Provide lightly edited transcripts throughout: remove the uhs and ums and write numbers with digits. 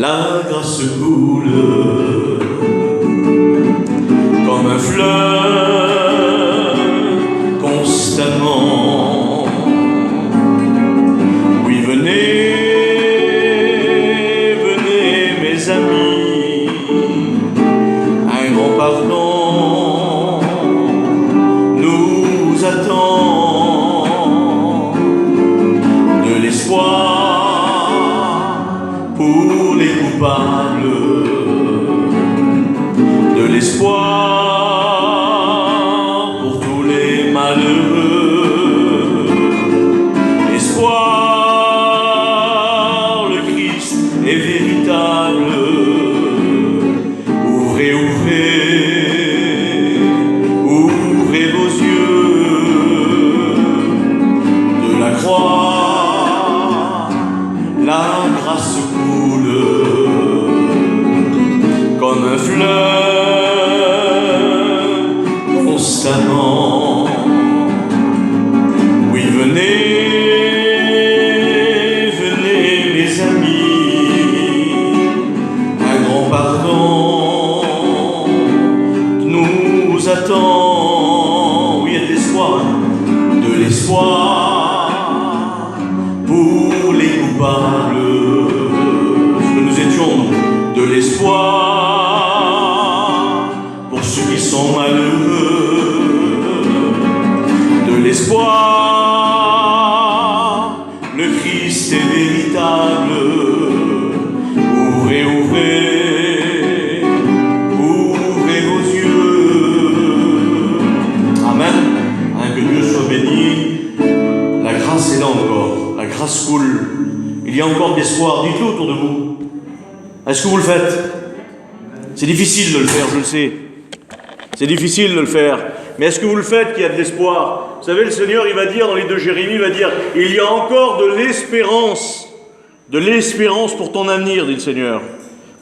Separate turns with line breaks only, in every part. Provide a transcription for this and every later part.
la grâce coule comme un fleuve constamment. Oui, venez, venez mes amis, un grand pardon nous attend, de l'espoir pour les coupables, de l'espoir pour tous les malheureux, espoir, le Christ est véritable. Ouvrez, ouvrez, ouvrez vos yeux, de la croix, la grâce coule comme un fleuve constamment. Oui, venez, venez mes amis, un grand pardon nous attend. Oui, il y a de l'espoir, de l'espoir pour les coupables, ce que nous étions, de l'espoir pour ceux qui sont malheureux, de l'espoir, le Christ est véritable. Ouvrez, ouvrez, ouvrez vos yeux. Amen. Que Dieu soit béni. La grâce est là encore, la grâce coule. Il y a encore de l'espoir. Dites-le autour de vous. Est-ce que vous le faites? C'est difficile de le faire, je le sais. C'est difficile de le faire. Mais est-ce que vous le faites, qu'il y a de l'espoir? Vous savez, le Seigneur, il va dire dans les 2 Jérémie, il va dire, il y a encore de l'espérance pour ton avenir, dit le Seigneur.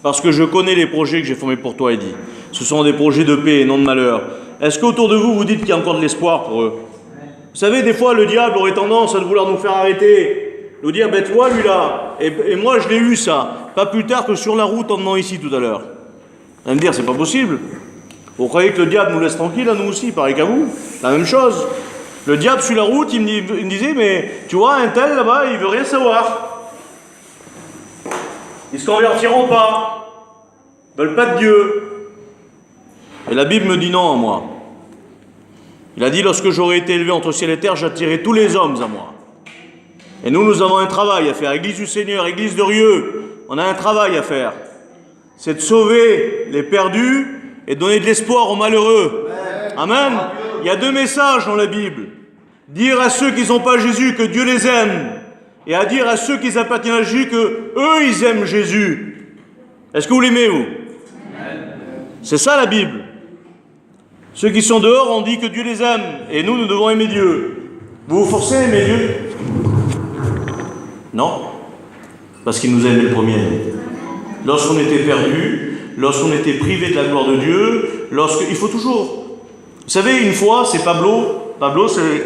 Parce que je connais les projets que j'ai formés pour toi, il dit. Ce sont des projets de paix et non de malheur. Est-ce qu'autour de vous, vous dites qu'il y a encore de l'espoir pour eux? Vous savez, des fois, le diable aurait tendance à vouloir nous faire arrêter, nous dire, ben toi, lui là, et moi, je l'ai eu ça, pas plus tard que sur la route en venant ici tout à l'heure. Vous allez me dire, c'est pas possible. Vous croyez que le diable nous laisse tranquille, à nous aussi, pareil qu'à vous? La même chose. Le diable, sur la route, il me disait, mais tu vois, un tel là-bas, il veut rien savoir. Ils se convertiront pas. Ils veulent pas de Dieu. Et la Bible me dit non à moi. Il a dit, lorsque j'aurai été élevé entre ciel et terre, j'attirerai tous les hommes à moi. Et nous avons un travail à faire. Église du Seigneur, Église de Rieux, on a un travail à faire. C'est de sauver les perdus et de donner de l'espoir aux malheureux. Amen. Il y a 2 messages dans la Bible. Dire à ceux qui n'ont pas Jésus que Dieu les aime, et à dire à ceux qui appartiennent à Jésus que eux, ils aiment Jésus. Est-ce que vous l'aimez, vous? C'est ça la Bible. Ceux qui sont dehors, on dit que Dieu les aime, et nous devons aimer Dieu. Vous vous forcez à aimer Dieu? Non, parce qu'il nous a aimé le premier. Lorsqu'on était perdu, lorsqu'on était privé de la gloire de Dieu, il faut toujours. Vous savez, une fois, c'est Pablo,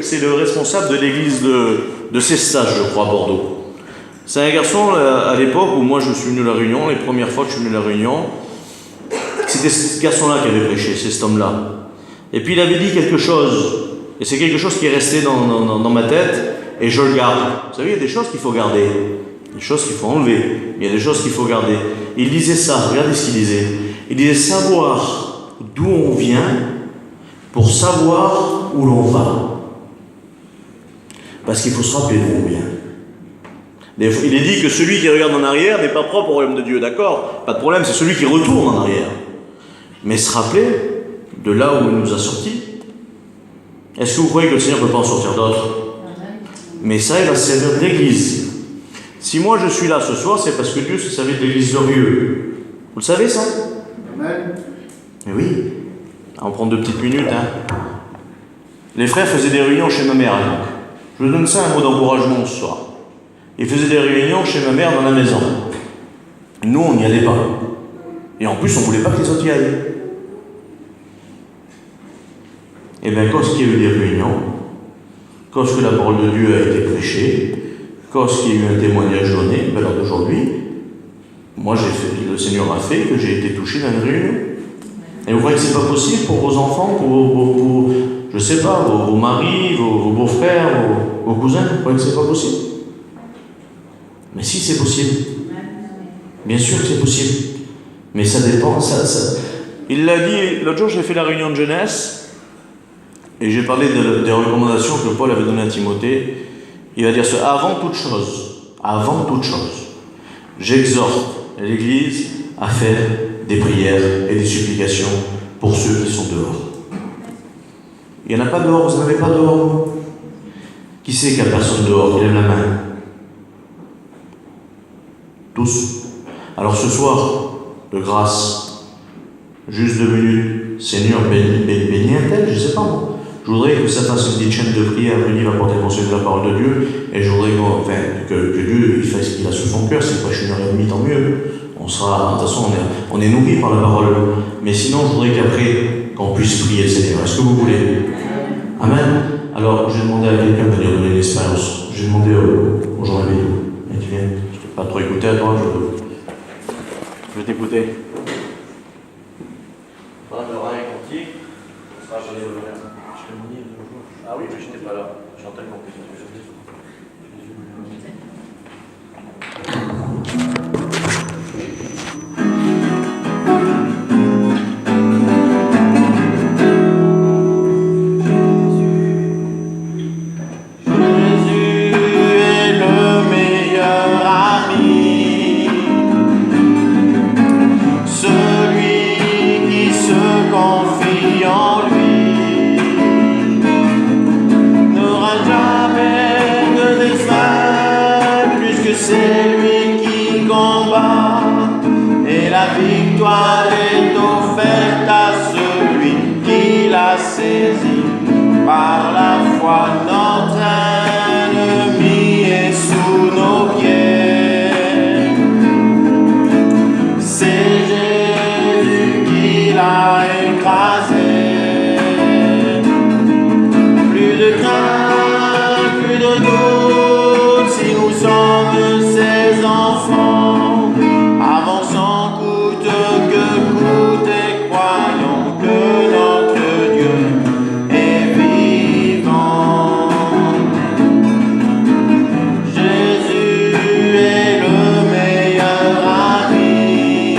c'est le responsable de l'église de Cestas, je crois, à Bordeaux. C'est un garçon, à l'époque où moi je suis venu à la Réunion, les premières fois que je suis venu à la Réunion, c'était ce garçon-là qui avait prêché, c'est cet homme-là. Et puis il avait dit quelque chose, et c'est quelque chose qui est resté dans ma tête, et je le garde. Vous savez, il y a des choses qu'il faut garder, des choses qu'il faut enlever, mais il y a des choses qu'il faut garder. Il disait ça, regardez ce qu'il disait. Il disait savoir d'où on vient pour savoir où l'on va. Parce qu'il faut se rappeler d'où on vient. Il est dit que celui qui regarde en arrière n'est pas propre au royaume de Dieu, d'accord? Pas de problème, c'est celui qui retourne en arrière. Mais se rappeler de là où il nous a sortis. Est-ce que vous croyez que le Seigneur ne peut pas en sortir d'autres? Mais ça, il va se servir de l'église. Si moi je suis là ce soir, c'est parce que Dieu se servait de l'église de Rieux. Vous le savez ça? Amen. Mais oui. On prend 2 petites minutes. Les frères faisaient des réunions chez ma mère. Donc. Je vous donne ça un mot d'encouragement ce soir. Ils faisaient des réunions chez ma mère dans la maison. Nous, on n'y allait pas. Et en plus, on ne voulait pas que les autres y aillent. Et bien, quand il y a eu des réunions, quand la parole de Dieu a été prêchée, quand il y a eu un témoignage donné, ben alors d'aujourd'hui, Moi, le Seigneur a fait que j'ai été touché dans une réunion. Et vous croyez que c'est pas possible pour vos enfants, pour je sais pas, vos maris, vos beaux-frères, vos cousins? Vous croyez que c'est pas possible? Mais si, c'est possible. Bien sûr que c'est possible. Mais ça dépend, Il l'a dit, l'autre jour j'ai fait la réunion de jeunesse, et j'ai parlé des recommandations que Paul avait données à Timothée. Il va dire ça, avant toute chose, j'exhorte l'Église à faire des prières et des supplications pour ceux qui sont dehors. Il n'y en a pas dehors, vous n'en avez pas dehors? Qui c'est qu'il n'y a personne dehors? Lève la main. Tous. Alors ce soir, de grâce, juste 2 minutes, Seigneur, bénis un tel, je ne sais pas moi. Je voudrais que ça fasse une petite chaîne de prière, Rudy va porter conseil de la parole de Dieu, et je voudrais que Dieu il fasse ce qu'il a sur son cœur, c'est pas 1h30, tant mieux. On sera, de toute façon, on est nourri par la parole. Mais sinon, je voudrais qu'après, qu'on puisse prier le Seigneur. Est-ce que vous voulez? Amen. Alors, j'ai demandé à quelqu'un de venir donner une expérience. J'ai demandé au Jean Bédou. Et tu viens. Je ne t'ai pas trop écouté à toi, je vais t'écouter. Voilà, le rein est conquis. On sera gêné de rien. Ah oui, mais je n'étais pas là. J'entends le compris.
victoire est offerte à celui qui l'a saisi. Par la foi, notre ennemi est sous nos pieds. C'est Jésus qui l'a écrasé. Plus de crainte, plus de doute, si nous sommes ses enfants. Avançons coûte que coûte et croyons que notre Dieu est vivant. Jésus est le meilleur ami,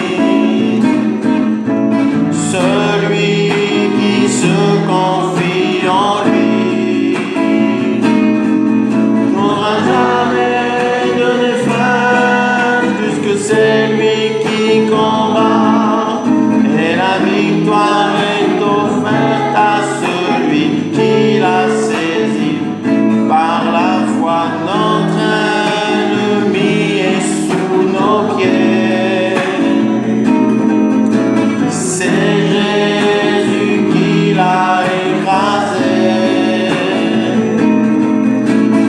celui qui se confie en lui n'aura jamais de défaite, puisque c'est lui qui combat, et la victoire est offerte à celui qui l'a saisi. Par la foi, notre ennemi est sous nos pieds. C'est Jésus qui l'a écrasé.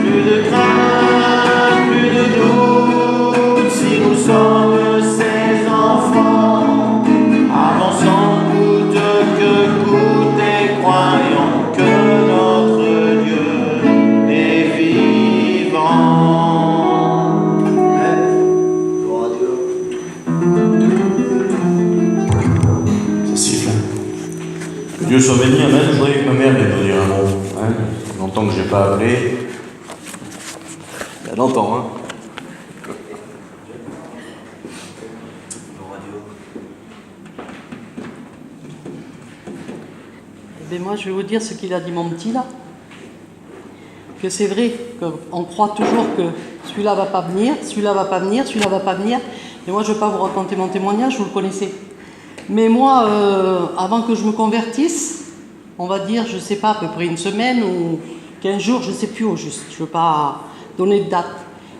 Plus de crainte, plus de doute, si nous sommes ses enfants. Avançons coûte que coûte et croyons que notre Dieu est vivant. Gloire à Dieu.
Ça siffle. Que Dieu soit béni, amen. Je voudrais que ma mère vienne nous dire un mot. Hein. Il y a longtemps que je n'ai pas appelé. Il y a longtemps, hein.
Ben moi, je vais vous dire ce qu'il a dit mon petit là. Que c'est vrai qu'on croit toujours que celui-là va pas venir, celui-là va pas venir, celui-là va pas venir. Et moi, je ne vais pas vous raconter mon témoignage, vous le connaissez. Mais moi, avant que je me convertisse, on va dire, je ne sais pas, à peu près une semaine ou 15 jours, je ne sais plus au juste. Je ne veux pas donner de date.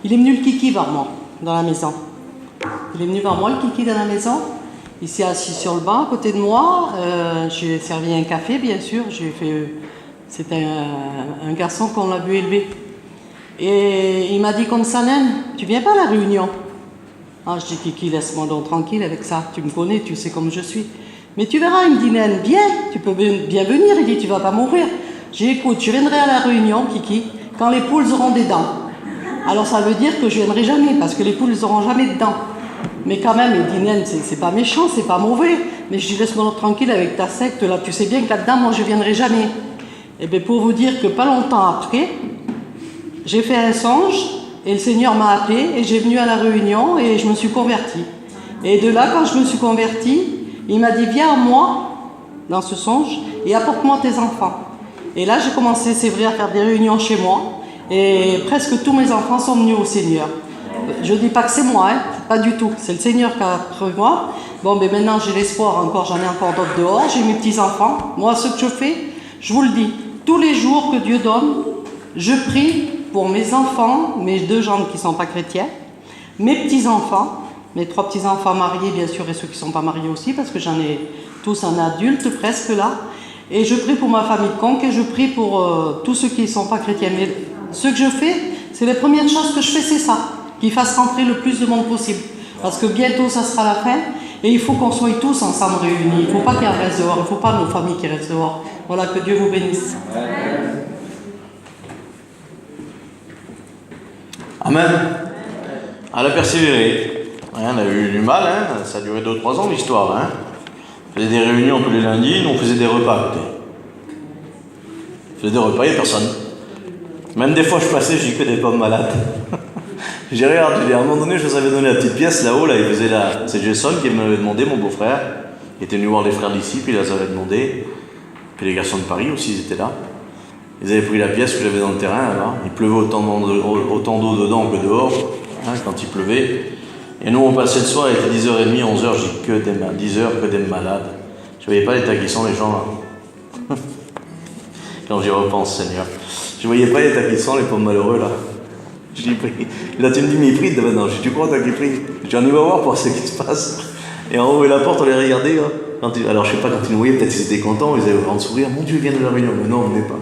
Il est venu le kiki vers moi, dans la maison. Il est venu vers moi, le kiki, dans la maison. Il s'est assis sur le banc à côté de moi. J'ai servi un café, bien sûr. C'était un garçon qu'on a vu élever. Et il m'a dit comme ça, Naine, tu viens pas à la réunion? Ah, je dis, Kiki, laisse-moi donc tranquille avec ça. Tu me connais, tu sais comme je suis. Mais tu verras, il me dit, Naine, viens, tu peux bien venir. Il dit, tu vas pas mourir. J'ai dit, écoute, je viendrai à la réunion, Kiki, quand les poules auront des dents. Alors ça veut dire que je viendrai jamais, parce que les poules n'auront jamais de dents. Mais quand même, il dit, Naine, c'est pas méchant, c'est pas mauvais. Mais je dis, laisse-moi tranquille avec ta secte, là, tu sais bien que là-dedans, moi, je viendrai jamais. Et bien, pour vous dire que pas longtemps après, j'ai fait un songe, et le Seigneur m'a appelé, et j'ai venu à la réunion, et je me suis convertie. Et de là, quand je me suis convertie, il m'a dit, viens à moi, dans ce songe, et apporte-moi tes enfants. Et là, j'ai commencé, c'est vrai, à faire des réunions chez moi, et presque tous mes enfants sont venus au Seigneur. Je ne dis pas que c'est moi, hein, pas du tout, c'est le Seigneur qui a trouvé moi. Bon, mais maintenant j'ai l'espoir encore, j'en ai encore d'autres dehors, j'ai mes petits-enfants. Moi, ce que je fais, je vous le dis, tous les jours que Dieu donne, je prie pour mes enfants, mes 2 gendres qui ne sont pas chrétiens, mes petits-enfants, mes 3 petits-enfants mariés, bien sûr, et ceux qui ne sont pas mariés aussi, parce que j'en ai tous un adulte presque là. Et je prie pour ma famille de conques et je prie pour tous ceux qui ne sont pas chrétiens. Mais ce que je fais, c'est les premières choses que je fais, c'est ça. Qu'ils fassent rentrer le plus de monde possible. Parce que bientôt, ça sera la fin. Et il faut qu'on soit tous ensemble réunis. Il ne faut pas qu'il reste dehors. Il ne faut pas nos familles qui restent dehors. Voilà, que Dieu vous bénisse.
Amen. Elle a persévéré. On a eu du mal, hein. Ça a duré 2 ou 3 ans l'histoire. Hein. On faisait des réunions tous les lundis, nous on faisait des repas. On faisait des repas, il n'y a personne. Même des fois je passais, j'ai que des pommes malades. J'ai regardé, à un moment donné, je vous avais donné la petite pièce là-haut, là, il faisait c'est Jason qui m'avait demandé, mon beau-frère, il était venu voir les frères d'ici, puis il les avait demandé, puis les garçons de Paris aussi, ils étaient là. Ils avaient pris la pièce que j'avais dans le terrain, là. Il pleuvait autant d'eau dedans que dehors, hein, quand il pleuvait. Et nous, on passait le soir, il était 10h30, 11h, j'ai que des 10h, que des malades. Je ne voyais pas l'état qui sont les gens là. Quand j'y repense, Seigneur. Je ne voyais pas l'état qui sont les pauvres malheureux là. Je l'ai pris. Là, tu me dis, mais il prie de maintenant. Je dis, tu crois, t'as qu'il prie? Je dis, on y va voir pour ce qui se passe. Et en haut de la porte, on les regardait. Là. Alors, je ne sais pas, quand ils nous voyaient, peut-être qu'ils étaient contents, ils avaient un grand sourire. Mon Dieu, ils viennent de la réunion. Mais non, on n'est pas.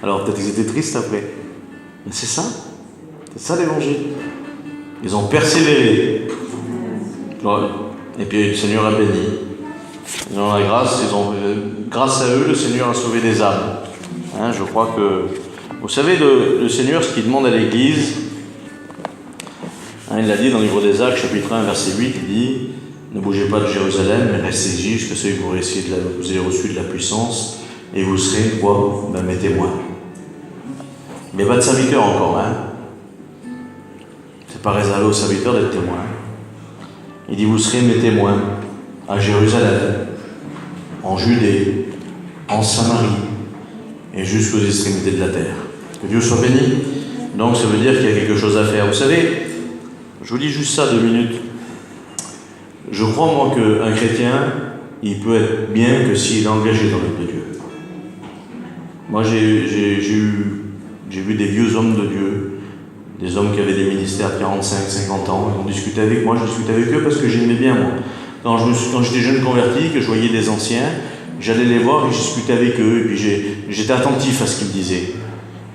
Alors, peut-être qu'ils étaient tristes après. Mais c'est ça. C'est ça l'évangile. Ils ont persévéré. Ouais. Et puis, le Seigneur a béni. Ils ont la grâce. Grâce à eux, le Seigneur a sauvé des âmes. Hein, je crois que... Vous savez, le Seigneur, ce qu'il demande à l'Église, hein, il l'a dit dans le livre des Actes, chapitre 1, verset 8, il dit « Ne bougez pas de Jérusalem, mais restez ici jusqu'à ce que vous ayez reçu de la puissance, et vous serez, quoi, mes témoins. » Mais pas de serviteurs encore, hein. C'est pas réservé aux serviteurs d'être témoins. Il dit « Vous serez mes témoins à Jérusalem, en Judée, en Samarie, et jusqu'aux extrémités de la terre. » Que Dieu soit béni. Donc ça veut dire qu'il y a quelque chose à faire. Vous savez, je vous dis juste ça 2 minutes. Je crois moi qu'un chrétien, il peut être bien que s'il est engagé dans l'œuvre de Dieu. Moi j'ai vu des vieux hommes de Dieu, des hommes qui avaient des ministères de 45, 50 ans, ils ont discuté avec moi, je discutais avec eux parce que j'aimais bien moi. Quand j'étais jeune converti, que je voyais des anciens, j'allais les voir et je discutais avec eux, et puis j'étais attentif à ce qu'ils me disaient.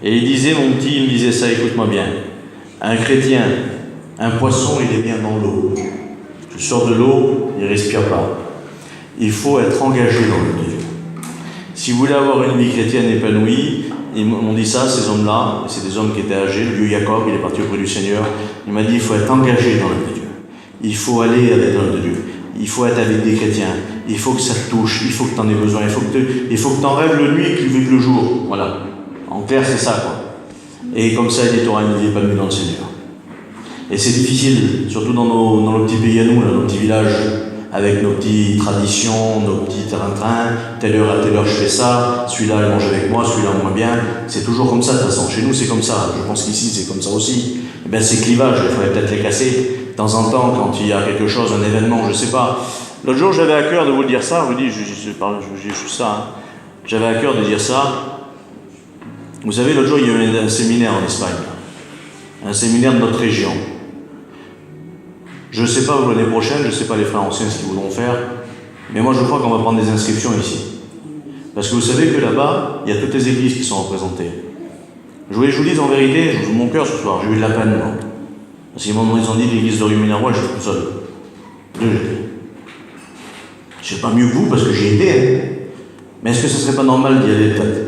Et il disait, mon petit, il me disait ça, écoute-moi bien. Un chrétien, un poisson, il est bien dans l'eau. Tu sors de l'eau, il ne respire pas. Il faut être engagé dans le Dieu. Si vous voulez avoir une vie chrétienne épanouie, ils m'ont dit ça, ces hommes-là, c'est des hommes qui étaient âgés, le vieux Jacob, il est parti auprès du Seigneur, il m'a dit, il faut être engagé dans l'œuvre de Dieu. Il faut aller avec l'œuvre de Dieu. Il faut être avec des chrétiens. Il faut que ça te touche. Il faut que tu en aies besoin. Il faut que tu en rêves le nuit et que tu vives le jour. Voilà. En clair, c'est ça, quoi. Et comme ça, il y aura une vie épanouie dans le Seigneur. Et c'est difficile, surtout dans nos petits pays à nous, là, nos petits villages, avec nos petites traditions, nos petits train-train. Telle heure à telle heure, je fais ça. Celui-là, il mange avec moi. Celui-là, moins bien. C'est toujours comme ça, de toute façon. Chez nous, c'est comme ça. Je pense qu'ici, c'est comme ça aussi. Et bien, ces clivages, il faudrait peut-être les casser. De temps en temps, quand il y a quelque chose, un événement, je ne sais pas. L'autre jour, j'avais à cœur de vous le dire ça. Je vous dis, je juste ça. Hein. J'avais à cœur de dire ça. Vous savez, l'autre jour, il y a eu un séminaire en Espagne. Un séminaire de notre région. Je ne sais pas l'année prochaine, je ne sais pas les frères anciens ce qu'ils voudront faire. Mais moi, je crois qu'on va prendre des inscriptions ici. Parce que vous savez que là-bas, il y a toutes les églises qui sont représentées. Je voulais que je vous dise en vérité, je vous mon cœur ce soir, j'ai eu de la peine, non. Parce qu'ils m'ont dit l'église de Rue-Minervois, j'étais tout seul. Je sais pas mieux que vous parce que j'ai aidé. Hein. Mais est-ce que ce serait pas normal d'y aller peut-être?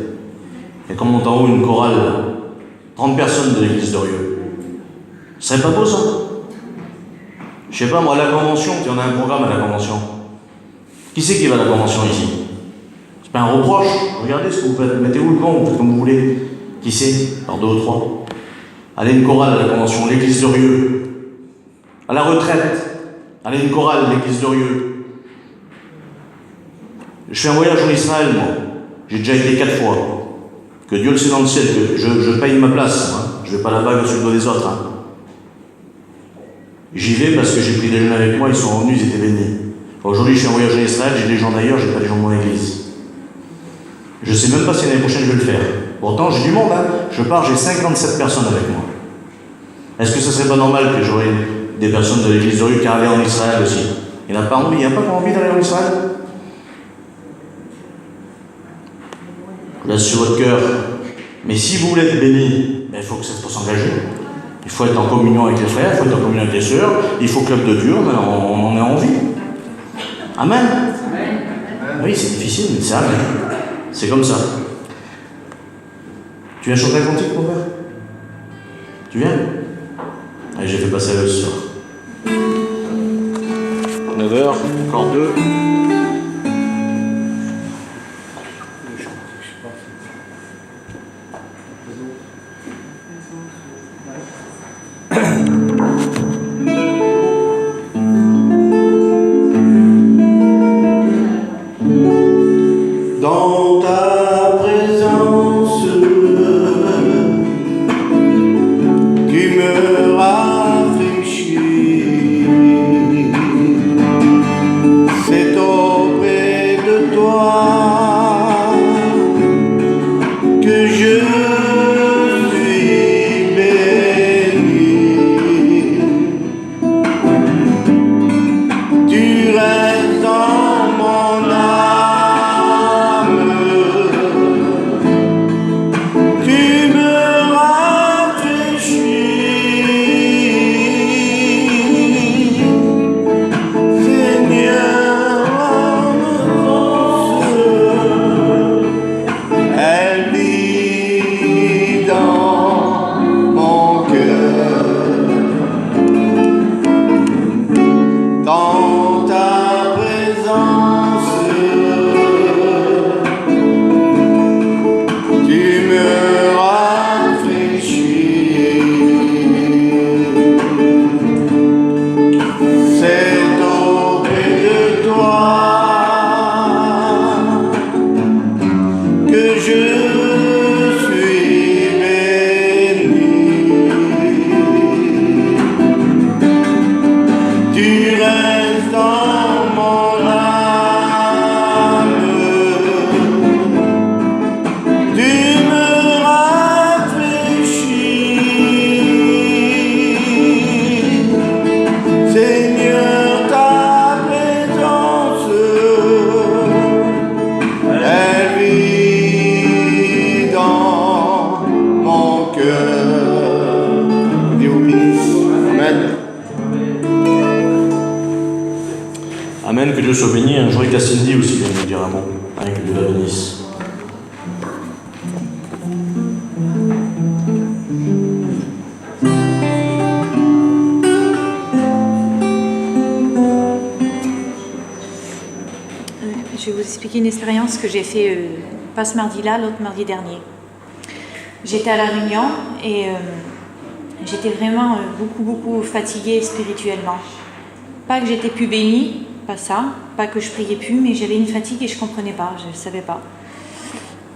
Et comme on monte en haut une chorale, 30 personnes de l'église de Rieux. Ce serait pas beau ça? Je sais pas moi, la convention, on a un programme à la convention. Qui c'est qui va à la convention ici? C'est pas un reproche. Regardez ce que vous faites. Mettez-vous le camp, vous faites comme vous voulez. Qui c'est? Par 2 ou 3. Allez une chorale à la convention, l'église de Rieux. À la retraite, allez une chorale, l'église de Rieux. Je fais un voyage en Israël, moi. J'ai déjà été 4 fois. Que Dieu le sait dans le ciel, que je paye ma place. Hein. Je vais pas la bague sur le dos des autres. Hein. J'y vais parce que j'ai pris des jeunes avec moi, ils sont revenus, ils étaient bénis. Aujourd'hui, je fais un voyage en Israël, j'ai des gens d'ailleurs, j'ai pas des gens de mon église. Je sais même pas si l'année prochaine je vais le faire. Pourtant, j'ai du monde, hein. Je pars, j'ai 57 personnes avec moi. Est-ce que ce serait pas normal que j'aurais des personnes de l'église de Rue qui allaient en Israël aussi? Il n'y a pas envie, il n'y a pas envie d'aller en Israël? Je laisse sur votre cœur. Mais si vous voulez être béni, il faut que ça soit s'engager. Il faut être en communion avec les frères, il faut être en communion avec les sœurs, il faut que l'œuvre de Dieu, on en ait envie. Amen. Oui, c'est difficile, mais c'est amen. C'est comme ça. Tu viens chanter un cantique, mon père? Tu viens? Allez, j'ai fait passer à l'heure ce soir. 9h, encore 2.
Dans ta présence, tu me rafraîchis. C'est auprès de toi que je suis béni. Tu restes dans mon âme. Tu me rafraîchis, Seigneur, elle vit dans mon cœur. Dans ta présence, tu me rafraîchis. C'est auprès de toi que je suis béni. Tu restes dans mon âme. Tu me rafraîchis, Seigneur, ta présence, elle vit dans mon cœur. Dieu vous bénisse. Amen.
Amen, que Dieu soit béni. Je voudrais qu'à Cindy aussi vienne nous dire un mot. Amen, que Dieu la bénisse.
Je vais vous expliquer une expérience que j'ai fait pas ce mardi-là, l'autre mardi dernier. J'étais à La Réunion et j'étais vraiment beaucoup fatiguée spirituellement. Pas que j'étais plus bénie, pas ça, pas que je priais plus, mais j'avais une fatigue et je comprenais pas, je savais pas.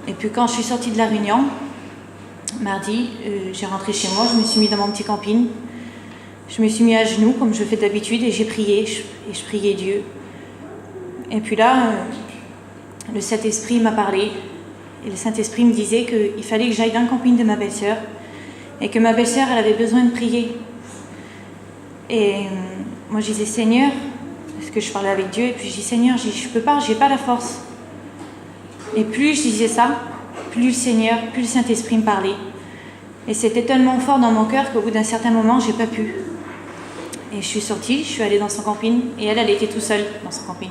Et puis quand je suis sortie de La Réunion, mardi, j'ai rentré chez moi, je me suis mis dans mon petit camping, je me suis mis à genoux comme je fais d'habitude et j'ai prié, et je priais Dieu. Et puis là, le Saint-Esprit m'a parlé. Et le Saint-Esprit me disait qu'il fallait que j'aille dans le camping de ma belle-sœur. Et que ma belle-sœur, elle avait besoin de prier. Et moi, je disais, Seigneur, parce que je parlais avec Dieu. Et puis je dis, Seigneur, je peux pas, j'ai pas la force. Et plus je disais ça, plus le Seigneur, plus le Saint-Esprit me parlait. Et c'était tellement fort dans mon cœur qu'au bout d'un certain moment, j'ai pas pu. Et je suis sortie, je suis allée dans son camping. Et elle était toute seule dans son camping.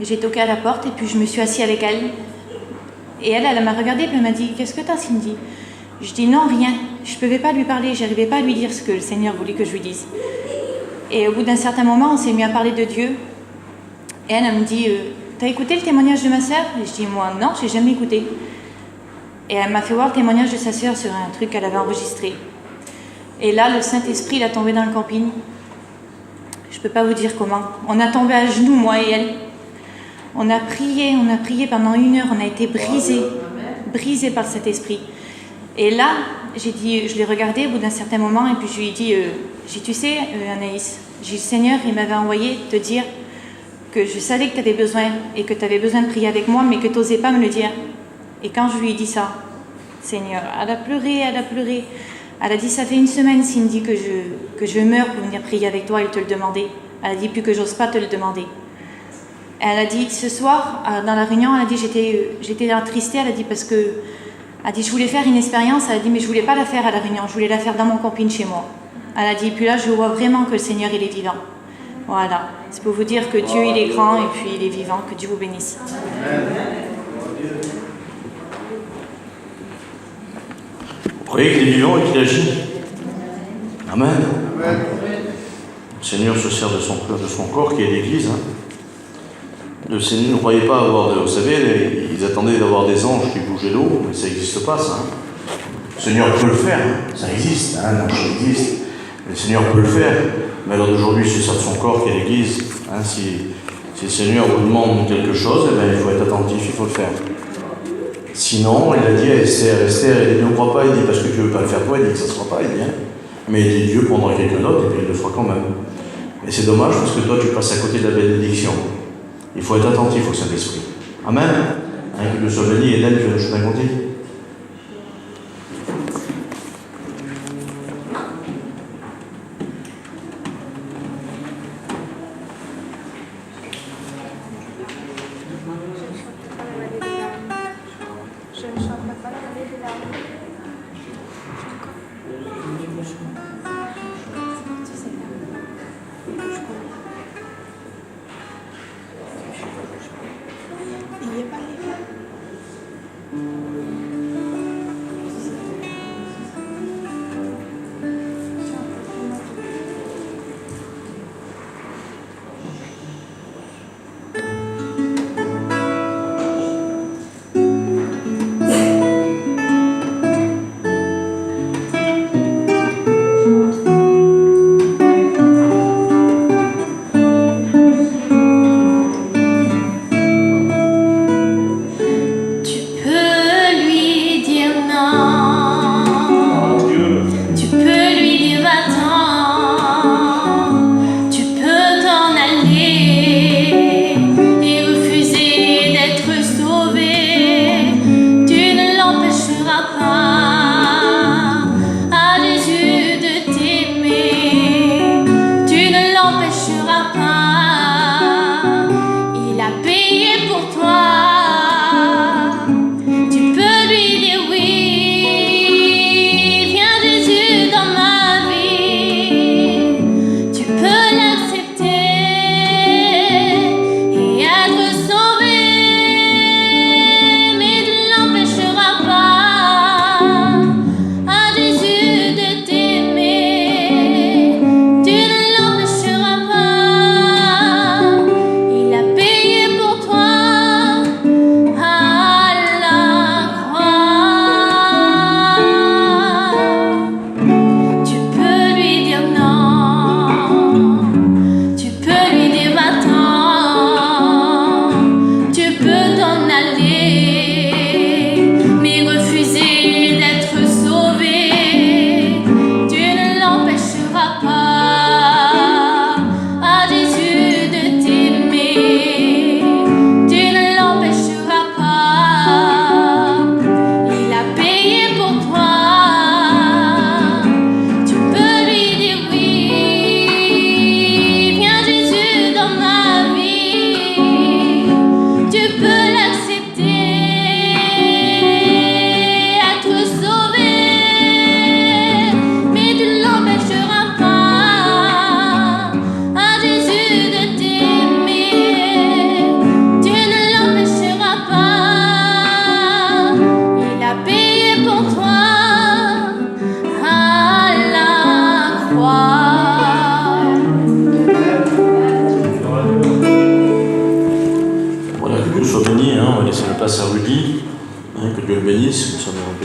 J'ai toqué à la porte et puis je me suis assise avec elle. Et elle m'a regardée et elle m'a dit « Qu'est-ce que t'as, Cindy ?» Je dis « Non, rien. Je ne pouvais pas lui parler, j'arrivais pas à lui dire ce que le Seigneur voulait que je lui dise. » Et au bout d'un certain moment, on s'est mis à parler de Dieu. Et elle me dit, t'as écouté le témoignage de ma sœur? Et je dis, moi, non, j'ai jamais écouté. Et elle m'a fait voir le témoignage de sa sœur sur un truc qu'elle avait enregistré. Et là, le Saint-Esprit, il a tombé dans le camping. Je ne peux pas vous dire comment. On a tombé à genoux, moi et elle. On a prié pendant 1 heure. On a été brisés par le Saint-Esprit. Et là, j'ai dit, je l'ai regardé au bout d'un certain moment et puis je lui ai dit, tu sais, Anaïs, le Seigneur, il m'avait envoyé te dire que je savais que tu avais besoin et que tu avais besoin de prier avec moi, mais que tu n'osais pas me le dire. Et quand je lui ai dit ça, Seigneur, elle a pleuré. Elle a dit, ça fait 1 semaine s'il me dit que je meurs pour venir prier avec toi et te le demander. Elle a dit, plus que j'ose pas te le demander. Elle a dit, ce soir, dans la réunion, elle a dit, j'étais attristée, elle a dit, parce que, elle a dit, je voulais faire une expérience, elle a dit, mais je voulais pas la faire à la réunion, je voulais la faire dans mon camping chez moi. Elle a dit, puis là, je vois vraiment que le Seigneur, il est vivant. Voilà. C'est pour vous dire que Dieu, il est grand et puis il est vivant. Que Dieu vous bénisse.
Vous croyez qu'il est vivant et qu'il agit? Amen. Le Seigneur se sert de son corps qui est l'Église. Le Seigneur ne croyait pas avoir vous savez, ils attendaient d'avoir des anges qui bougeaient l'eau, mais ça n'existe pas, ça. Le Seigneur peut le faire, ça existe, un ange existe. Le Seigneur peut le faire, mais alors d'aujourd'hui, c'est ça de son corps qui est l'Église. Si le Seigneur vous demande quelque chose, eh bien, il faut être attentif, il faut le faire. Sinon, il a dit à Esther, il dit, ne crois pas, il dit, parce que tu ne veux pas le faire toi, il dit que ça ne sera pas, il dit, mais il dit, Dieu prendra quelqu'un d'autre, et puis il le fera quand même. Et c'est dommage, parce que toi, tu passes à côté de la bénédiction. Il faut être attentif au Saint-Esprit. Amen. Que Dieu soit béni, et d'elle, je t'incontis.
Il n'y a pas les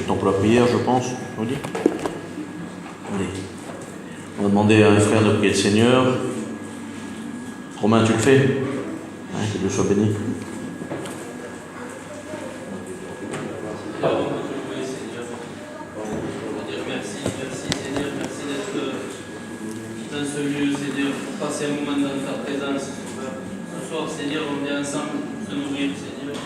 temps pour la prière, je pense. On dit. Allez. On va demander à un frère de prier le Seigneur. Romain, tu le fais? Hein, que Dieu soit béni.
Dans ce lieu, Seigneur, pour passer un moment dans ta présence, Sauveur. Ce soir, Seigneur, on vient ensemble se nourrir, Seigneur.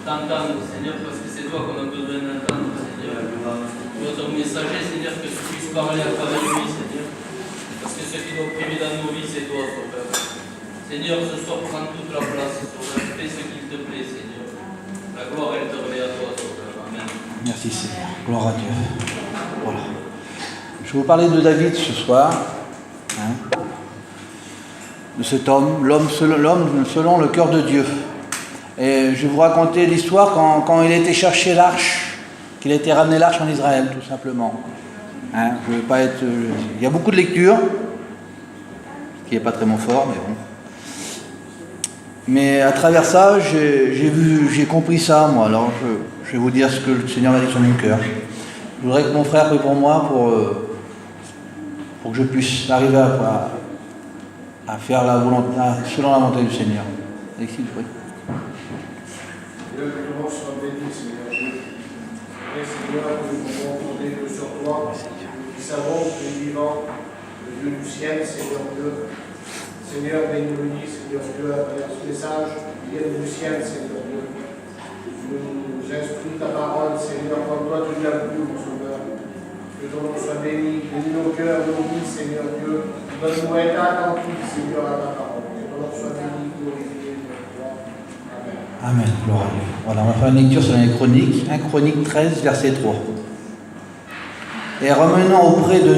T'entendre, Seigneur, parce que c'est toi qu'on a besoin d'entendre, Seigneur. Toi, ton messager, Seigneur, que tu puisses parler à travers lui, Seigneur. Parce que ce qui doit primer dans nos vies, c'est toi, Sauveur. Seigneur, ce soir, prends toute la place, Sauveur. Fais ce qu'il te plaît, Seigneur. La gloire, elle te revient à toi, Sauveur. Amen.
Merci Seigneur. Gloire à Dieu. Voilà. Je vais vous parler de David ce soir. Hein, de cet homme, l'homme selon le cœur de Dieu. Et je vais vous raconter l'histoire quand il a été chercher l'arche, qu'il a été ramené l'arche en Israël, tout simplement. Hein, je veux pas être. Il y a beaucoup de lectures, ce qui n'est pas très mon fort, mais bon. Mais à travers ça, j'ai compris ça, moi. Alors, je vais vous dire ce que le Seigneur m'a dit sur mon cœur. Je voudrais que mon frère prie pour moi pour que je puisse arriver à faire la volonté, selon la volonté du Seigneur. Alexis, je prie.
Dieu, que le monde soit béni, Seigneur Dieu. Et Seigneur, nous pouvons compter que sur toi. Nous savons que tu es vivant, le Dieu du ciel, Seigneur Dieu. Seigneur, bénis-nous, Seigneur Dieu, à travers ce message qui vient du ciel, Seigneur Dieu. Nous instruis ta parole, Seigneur, comme toi tu l'as voulu, mon Sauveur. Que ton nom soit béni, bénis nos cœurs, nos vies, Seigneur Dieu. Donne-nous être attentifs, Seigneur, à ta parole. Que ton nom soit béni, glorifié, Amen.
Amen, gloire à Dieu. Voilà, on va faire une lecture sur les Chroniques, 1 Chronique 13, verset 3. Et ramenons auprès de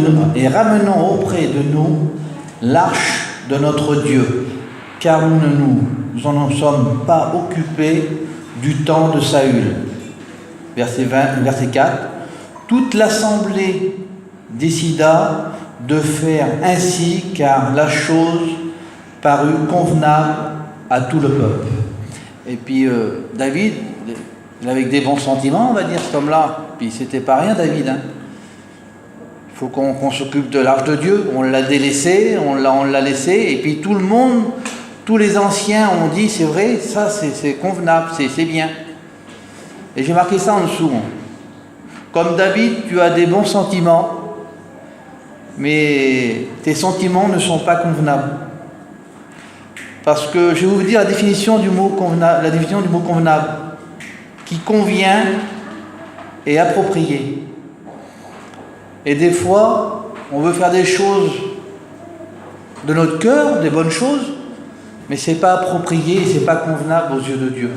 nous l'arche de notre Dieu, car nous ne nous en sommes pas occupés du temps de Saül. Verset 4. Toute l'assemblée décida de faire ainsi, car la chose parut convenable à tout le peuple. Et puis David, il avait des bons sentiments, on va dire, cet homme-là. Puis c'était pas rien, David. Hein. Il faut qu'on s'occupe de l'arche de Dieu. On l'a délaissé, on l'a laissé. Et puis tout le monde, tous les anciens ont dit, c'est vrai, ça c'est convenable, c'est bien. Et j'ai marqué ça en dessous. Comme David, tu as des bons sentiments, mais tes sentiments ne sont pas convenables. Parce que je vais vous dire la définition du mot convenable, qui convient et approprié. Et des fois, on veut faire des choses de notre cœur, des bonnes choses, mais c'est pas approprié, c'est pas convenable aux yeux de Dieu.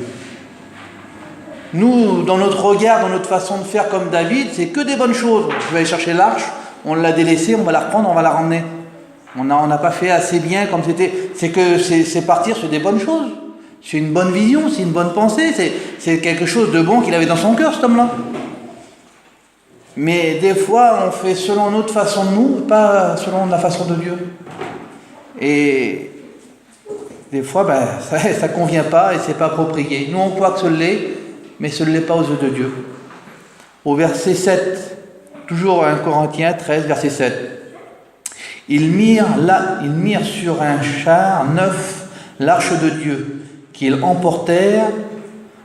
Nous, dans notre regard, dans notre façon de faire comme David, c'est que des bonnes choses. Je vais aller chercher l'arche, on l'a délaissée, on va la reprendre, on va la ramener. On n'a pas fait assez bien comme c'était. C'est partir sur des bonnes choses. C'est une bonne vision, c'est une bonne pensée, c'est quelque chose de bon qu'il avait dans son cœur, cet homme-là. Mais des fois, on fait selon notre façon de nous, pas selon la façon de Dieu. Et des fois, ça ne convient pas et c'est pas approprié. Nous, on croit que ce l'est, mais ce ne l'est pas aux yeux de Dieu. Au verset 7, toujours 1 Corinthiens 13, verset 7. Ils mirent sur un char neuf l'arche de Dieu, qu'ils emportèrent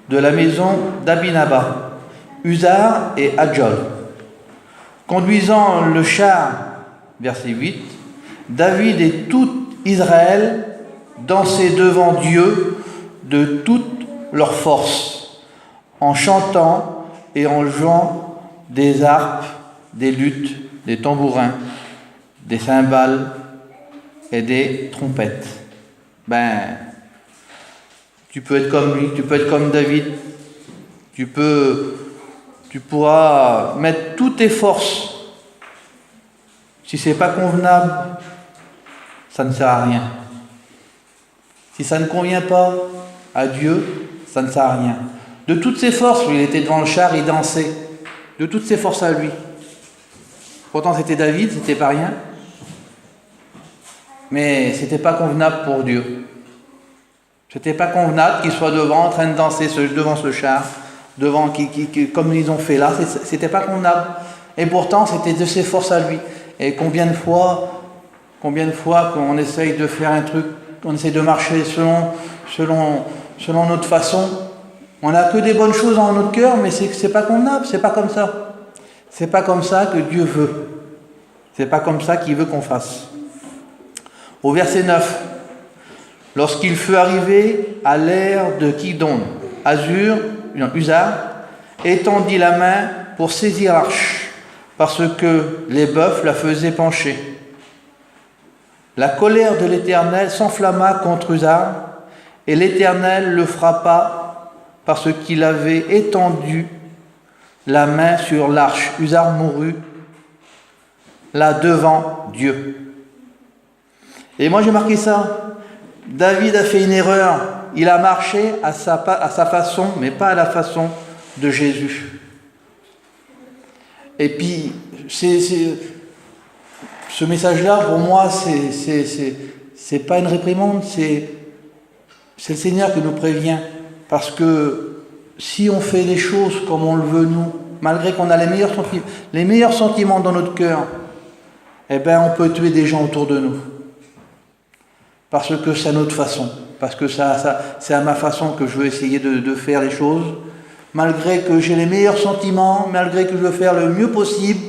de la maison d'Abinaba, Uzar et Adjol. Conduisant le char, verset 8, David et tout Israël dansaient devant Dieu de toute leur force, en chantant et en jouant des harpes, des luttes, des tambourins, des cymbales et des trompettes. Tu peux être comme lui, tu peux être comme David, tu pourras mettre toutes tes forces. Si c'est pas convenable, ça ne sert à rien. Si ça ne convient pas à Dieu, ça ne sert à rien. De toutes ses forces, il était devant le char, il dansait. De toutes ses forces à lui. Pourtant c'était David, c'était pas rien. Mais c'était pas convenable pour Dieu. C'était pas convenable qu'il soit devant, en train de danser devant ce char, devant, comme ils ont fait là, c'était pas convenable. Et pourtant, c'était de ses forces à lui. Et combien de fois qu'on essaye de faire un truc, on essaye de marcher selon notre façon, on n'a que des bonnes choses dans notre cœur, mais c'est pas convenable, c'est pas comme ça. C'est pas comme ça que Dieu veut. C'est pas comme ça qu'il veut qu'on fasse. Au verset 9, lorsqu'il fut arrivé à l'ère de Kidon, Uzar étendit la main pour saisir l'arche, parce que les bœufs la faisaient pencher. La colère de l'Éternel s'enflamma contre Uzar, et l'Éternel le frappa parce qu'il avait étendu la main sur l'arche. Uzar mourut là devant Dieu. Et moi j'ai marqué ça. David a fait une erreur. Il a marché à sa façon, mais pas à la façon de Jésus. Et puis, ce message-là, pour moi, c'est pas une réprimande, c'est le Seigneur qui nous prévient. Parce que si on fait les choses comme on le veut nous, malgré qu'on a les meilleurs sentiments dans notre cœur, eh ben on peut tuer des gens autour de nous. Parce que c'est à notre façon. Parce que c'est à ma façon que je veux essayer de faire les choses. Malgré que j'ai les meilleurs sentiments, malgré que je veux faire le mieux possible,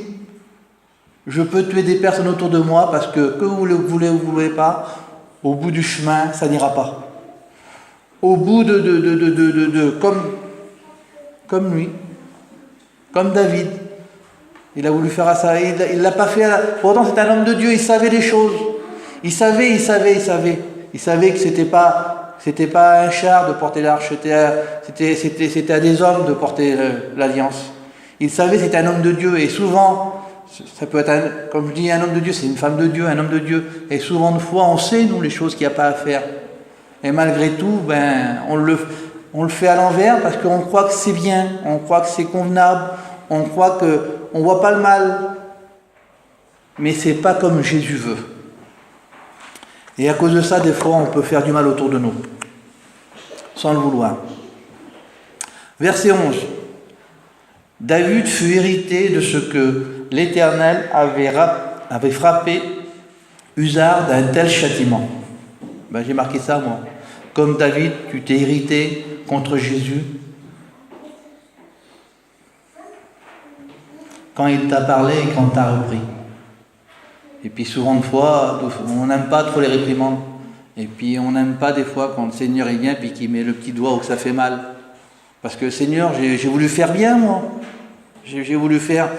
je peux tuer des personnes autour de moi parce que vous le voulez ou vous ne voulez pas, au bout du chemin, ça n'ira pas. Au bout comme lui, comme David, il a voulu faire ça, il l'a pas fait. Pourtant, c'est un homme de Dieu, il savait les choses. Il savait que c'était pas un char de porter l'arche, c'était à des hommes de porter l'alliance. Il savait que c'était un homme de Dieu, et souvent, ça peut être, comme je dis, un homme de Dieu, c'est une femme de Dieu, un homme de Dieu, et souvent de fois, on sait, nous, les choses qu'il n'y a pas à faire. Et malgré tout, on le fait à l'envers, parce qu'on croit que c'est bien, on croit que c'est convenable, on croit qu'on ne voit pas le mal, mais c'est pas comme Jésus veut. Et à cause de ça, des fois, on peut faire du mal autour de nous, sans le vouloir. Verset 11. David fut irrité de ce que l'Éternel avait frappé Uzar d'un tel châtiment. J'ai marqué ça, moi. Comme David, tu t'es irrité contre Jésus quand il t'a parlé et quand t'a repris. Et puis souvent de fois, on n'aime pas trop les réprimandes. Et puis on n'aime pas des fois quand le Seigneur il vient puis qu'il met le petit doigt où ça fait mal. Parce que Seigneur, j'ai voulu faire bien moi. J'ai voulu faire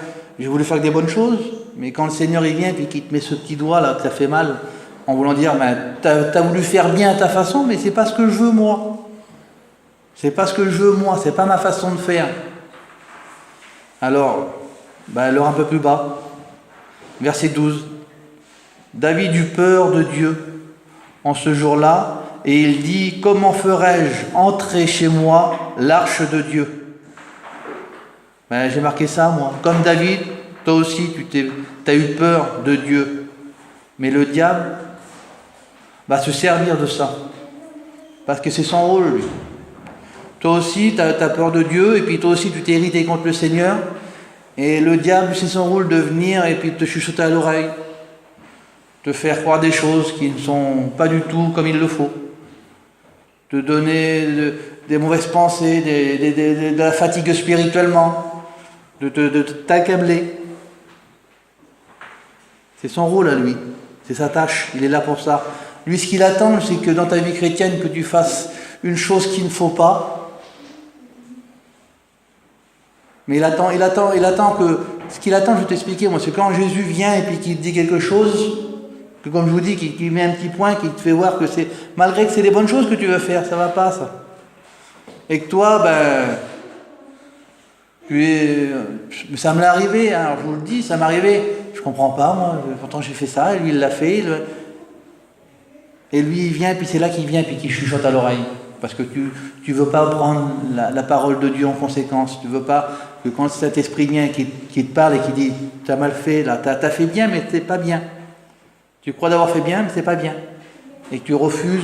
des bonnes choses. Mais quand le Seigneur il vient puis qu'il te met ce petit doigt là, que ça fait mal, en voulant dire, t'as voulu faire bien à ta façon, mais c'est pas ce que je veux moi. C'est pas ce que je veux moi, c'est pas ma façon de faire. Alors un peu plus bas, verset 12. David eut peur de Dieu en ce jour-là, et il dit, comment ferais-je entrer chez moi l'arche de Dieu? J'ai marqué ça, moi. Comme David, toi aussi, tu as eu peur de Dieu. Mais le diable va se servir de ça. Parce que c'est son rôle, lui. Toi aussi, tu as peur de Dieu, et puis toi aussi, tu t'es irrité contre le Seigneur. Et le diable, c'est son rôle de venir et puis de te chuchoter à l'oreille. Te faire croire des choses qui ne sont pas du tout comme il le faut. Te donner des mauvaises pensées, de la fatigue spirituellement. De t'accabler. C'est son rôle à lui. C'est sa tâche. Il est là pour ça. Lui, ce qu'il attend, c'est que dans ta vie chrétienne, que tu fasses une chose qu'il ne faut pas. Mais il attend que... Ce qu'il attend, je vais t'expliquer, moi, c'est quand Jésus vient et puis qu'il te dit quelque chose, que comme je vous dis, qu'il met un petit point, qu'il te fait voir que c'est... Malgré que c'est des bonnes choses que tu veux faire, ça va pas, ça. Et que toi, ça me l'est arrivé, hein, alors je vous le dis, ça m'est arrivé. Je comprends pas, moi, pourtant j'ai fait ça, et lui il l'a fait. Et lui il vient, puis c'est là qu'il vient, puis qu'il chuchote à l'oreille. Parce que tu veux pas prendre la parole de Dieu en conséquence. Tu veux pas que quand cet esprit vient, qui te parle et qui dit « tu as mal fait, là, tu as fait bien, mais c'est pas bien. Tu crois d'avoir fait bien, mais c'est pas bien. » Et que tu refuses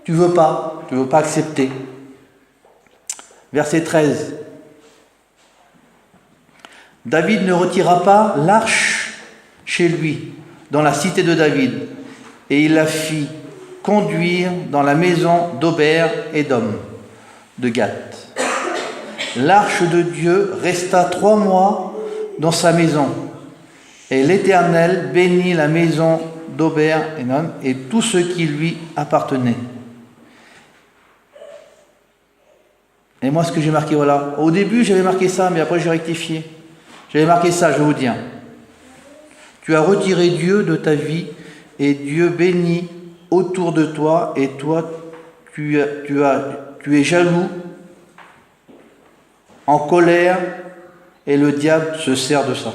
tu veux pas accepter. Verset 13. David ne retira pas l'arche chez lui, dans la cité de David, et il la fit conduire dans la maison d'Obed-Édom de Gath. L'arche de Dieu resta 3 mois dans sa maison, et l'Éternel bénit la maison d'Obed-Édom et tout ce qui lui appartenait. Et moi, ce que j'ai marqué, voilà. Au début, j'avais marqué ça, mais après, j'ai rectifié. J'avais marqué ça, je vais vous dire. Tu as retiré Dieu de ta vie, et Dieu bénit autour de toi, et toi, tu es jaloux, en colère, et le diable se sert de ça.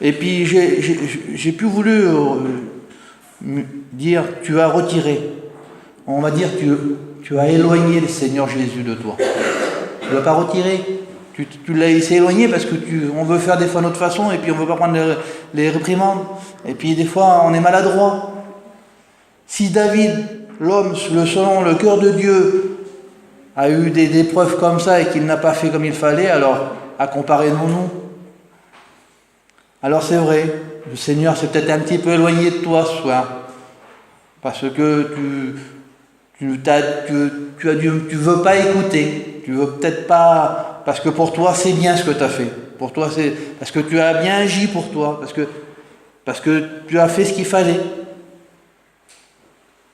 Et puis, j'ai plus voulu dire, tu as retiré. On va dire, tu as éloigné le Seigneur Jésus de toi. Tu ne l'as pas retiré. Tu l'as laissé éloigné parce que on veut faire des fois notre façon et puis on ne veut pas prendre les réprimandes. Et puis des fois, on est maladroit. Si David, l'homme, selon le cœur de Dieu, a eu des épreuves comme ça et qu'il n'a pas fait comme il fallait, alors à comparer nous. Alors c'est vrai, le Seigneur s'est peut-être un petit peu éloigné de toi ce soir. Parce que tu veux pas écouter, tu veux peut-être pas, parce que pour toi c'est bien ce que tu as fait, pour toi c'est parce que tu as bien agi pour toi, parce que tu as fait ce qu'il fallait.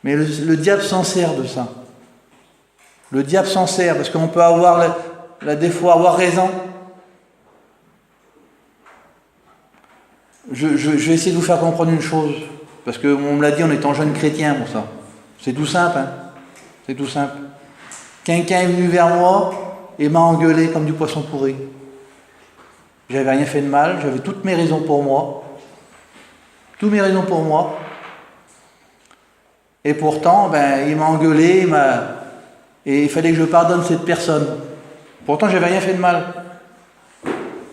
Mais le diable s'en sert de ça. Le diable s'en sert parce qu'on peut avoir des fois avoir raison. Je vais essayer de vous faire comprendre une chose, parce qu'on me l'a dit en étant jeune chrétien pour ça. C'est tout simple, hein. C'est tout simple. Quelqu'un est venu vers moi et m'a engueulé comme du poisson pourri. J'avais rien fait de mal, j'avais toutes mes raisons pour moi. Toutes mes raisons pour moi. Et pourtant, il m'a engueulé, et il fallait que je pardonne cette personne. Pourtant, j'avais rien fait de mal.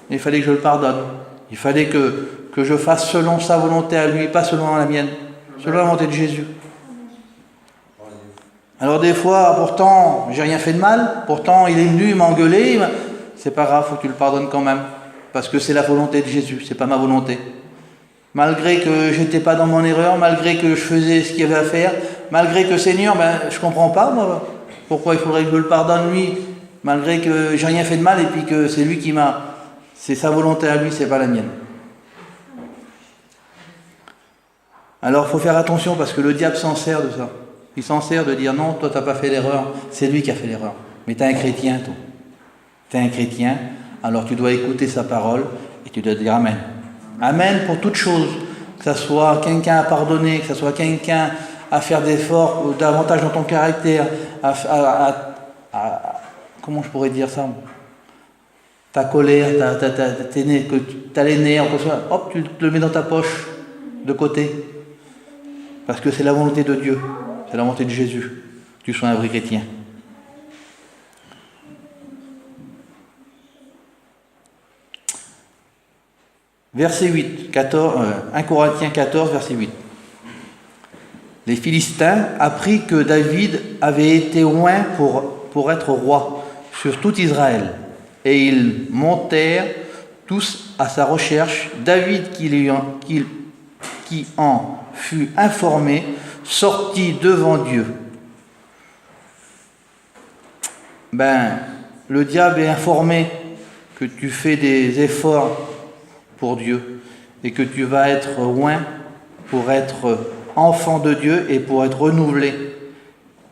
Et il fallait que je le pardonne. Il fallait que je fasse selon sa volonté à lui, pas selon la mienne. Selon la volonté de Jésus. Alors des fois, pourtant, j'ai rien fait de mal, pourtant il est venu, il m'a engueulé, c'est pas grave, faut que tu le pardonnes quand même, parce que c'est la volonté de Jésus, c'est pas ma volonté. Malgré que j'étais pas dans mon erreur, malgré que je faisais ce qu'il y avait à faire, malgré que Seigneur, je comprends pas, moi, pourquoi il faudrait que je le pardonne lui, malgré que j'ai rien fait de mal et puis que c'est lui qui c'est sa volonté à lui, c'est pas la mienne. Alors il faut faire attention parce que le diable s'en sert de ça. Il s'en sert de dire non, toi tu n'as pas fait l'erreur, c'est lui qui a fait l'erreur. Mais tu es un chrétien, toi. Tu es un chrétien, alors tu dois écouter sa parole et tu dois dire Amen. Amen pour toute chose, que ce soit quelqu'un à pardonner, que ce soit quelqu'un à faire d'efforts davantage dans ton caractère, comment je pourrais dire ça, ta colère, t'as les nerfs, hop, tu te le mets dans ta poche, de côté. Parce que c'est la volonté de Dieu. C'est la volonté de Jésus, que tu sois un vrai chrétien. Verset 8, 1 Corinthiens 14, verset 8. Les Philistins apprirent que David avait été oint pour être roi sur tout Israël. Et ils montèrent tous à sa recherche. David, qui en fut informé, sorti devant Dieu. Le diable est informé que tu fais des efforts pour Dieu et que tu vas être oint pour être enfant de Dieu et pour être renouvelé.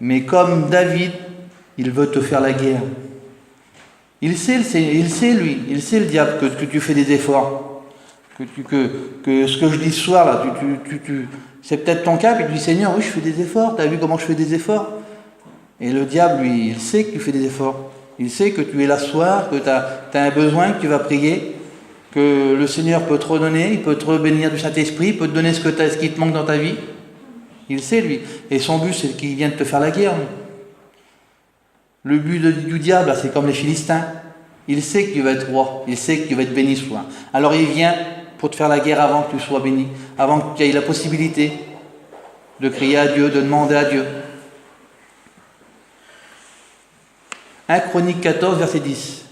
Mais comme David, il veut te faire la guerre. Il sait le diable que tu fais des efforts. Que ce que je dis ce soir là, c'est peut-être ton cas, puis tu dis Seigneur, oui, je fais des efforts, tu as vu comment je fais des efforts? Et le diable, lui, il sait que tu fais des efforts. Il sait que tu es là ce soir, que tu as un besoin, que tu vas prier, que le Seigneur peut te redonner, il peut te bénir du Saint-Esprit, il peut te donner ce qui te manque dans ta vie. Il sait, lui. Et son but, c'est qu'il vienne te faire la guerre. Lui. Le but du diable, c'est comme les Philistins. Il sait que tu vas être roi, il sait que tu vas être béni ce soir. Alors il vient pour te faire la guerre avant que tu sois béni, avant que tu aies la possibilité de crier à Dieu, de demander à Dieu. 1 Chroniques 14, verset 10.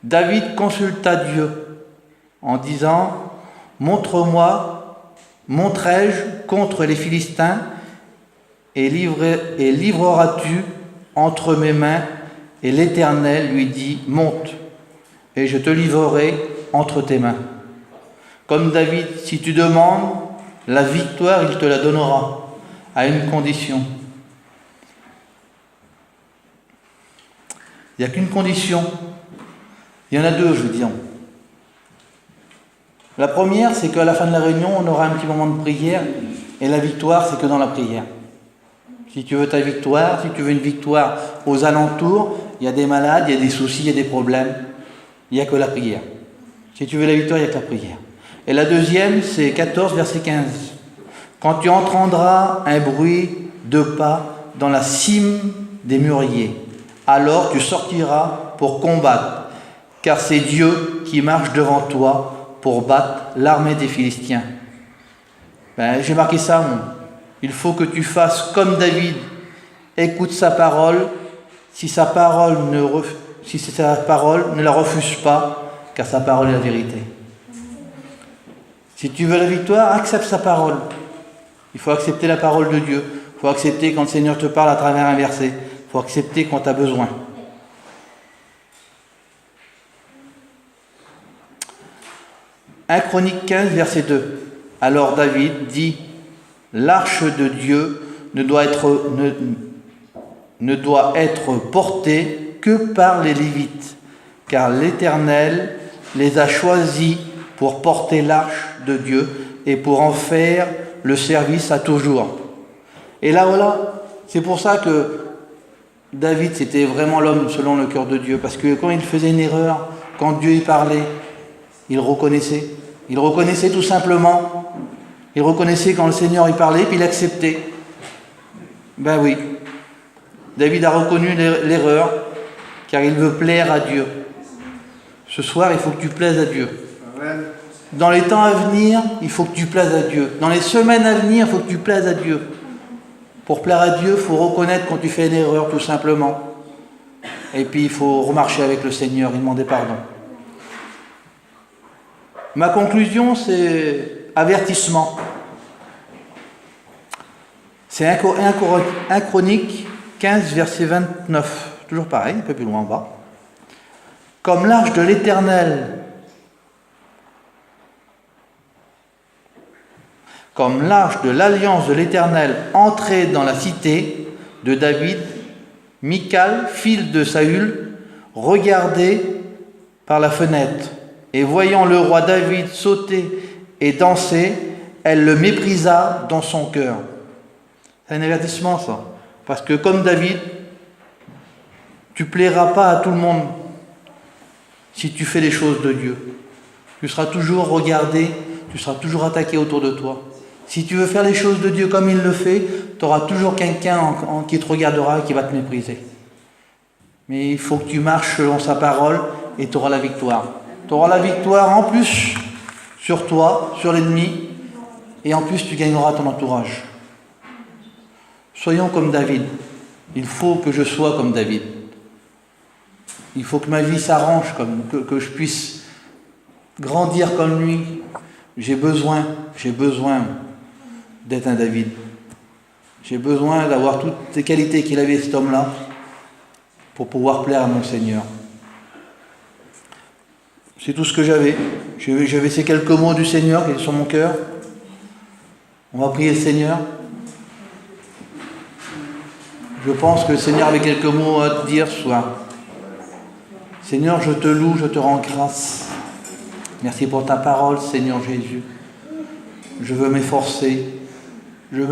David consulta Dieu en disant « Monterai-je contre les Philistins et livreras-tu entre mes mains ?» Et l'Éternel lui dit « Monte, et je te livrerai entre tes mains. » Comme David, si tu demandes la victoire, il te la donnera, à une condition. Il n'y a qu'une condition. Il y en a deux, je veux dire. La première, c'est qu'à la fin de la réunion, on aura un petit moment de prière, et la victoire, c'est que dans la prière. Si tu veux ta victoire, si tu veux une victoire aux alentours, il y a des malades, il y a des soucis, il y a des problèmes, il n'y a que la prière. Si tu veux la victoire, il n'y a que la prière. Et la deuxième, c'est 14, verset 15. Quand tu entendras un bruit de pas dans la cime des mûriers, alors tu sortiras pour combattre, car c'est Dieu qui marche devant toi pour battre l'armée des Philistins. J'ai marqué ça, moi. Il faut que tu fasses comme David. Écoute sa parole. Si sa parole ne la refuse pas, car sa parole est la vérité. Si tu veux la victoire, accepte sa parole. Il faut accepter la parole de Dieu. Il faut accepter quand le Seigneur te parle à travers un verset. Il faut accepter quand tu as besoin. « 1 Chroniques 15, verset 2. Alors David dit « L'arche de Dieu ne doit être portée que par les Lévites, car l'Éternel les a choisis pour porter l'arche de Dieu et pour en faire le service à toujours. » Et là, voilà, c'est pour ça que David, c'était vraiment l'homme selon le cœur de Dieu, parce que quand il faisait une erreur, quand Dieu y parlait, il reconnaissait. Il reconnaissait tout simplement. Il reconnaissait quand le Seigneur y parlait, puis il acceptait. Ben oui, David a reconnu l'erreur, car il veut plaire à Dieu. Ce soir, il faut que tu plaises à Dieu. Dans les temps à venir, il faut que tu plaises à Dieu. Dans les semaines à venir, il faut que tu plaises à Dieu. Pour plaire à Dieu, il faut reconnaître quand tu fais une erreur, tout simplement. Et puis, il faut remarcher avec le Seigneur, lui demander pardon. Ma conclusion, c'est avertissement. C'est 1 Chronique 15, verset 29. Toujours pareil, un peu plus loin en bas. Comme l'arche de l'Éternel, comme l'arche de l'alliance de l'Éternel entrait dans la cité de David, Michal, fille de Saül, regardait par la fenêtre, et voyant le roi David sauter et danser, elle le méprisa dans son cœur. C'est un avertissement, ça. Parce que comme David, tu ne plairas pas à tout le monde si tu fais les choses de Dieu. Tu seras toujours regardé, tu seras toujours attaqué autour de toi. Si tu veux faire les choses de Dieu comme il le fait, tu auras toujours quelqu'un qui te regardera et qui va te mépriser. Mais il faut que tu marches selon sa parole et tu auras la victoire. Tu auras la victoire en plus sur toi, sur l'ennemi, et en plus tu gagneras ton entourage. Soyons comme David. Il faut que je sois comme David. Il faut que ma vie s'arrange, que je puisse grandir comme lui. J'ai besoin d'être un David. J'ai besoin d'avoir toutes ces qualités qu'il avait, cet homme-là, pour pouvoir plaire à mon Seigneur. C'est tout ce que j'avais. J'avais ces quelques mots du Seigneur qui étaient sur mon cœur. On va prier le Seigneur. Je pense que le Seigneur avait quelques mots à te dire ce soir. Seigneur, je te loue, je te rends grâce. Merci pour ta parole, Seigneur Jésus. Je veux m'efforcer. Je veux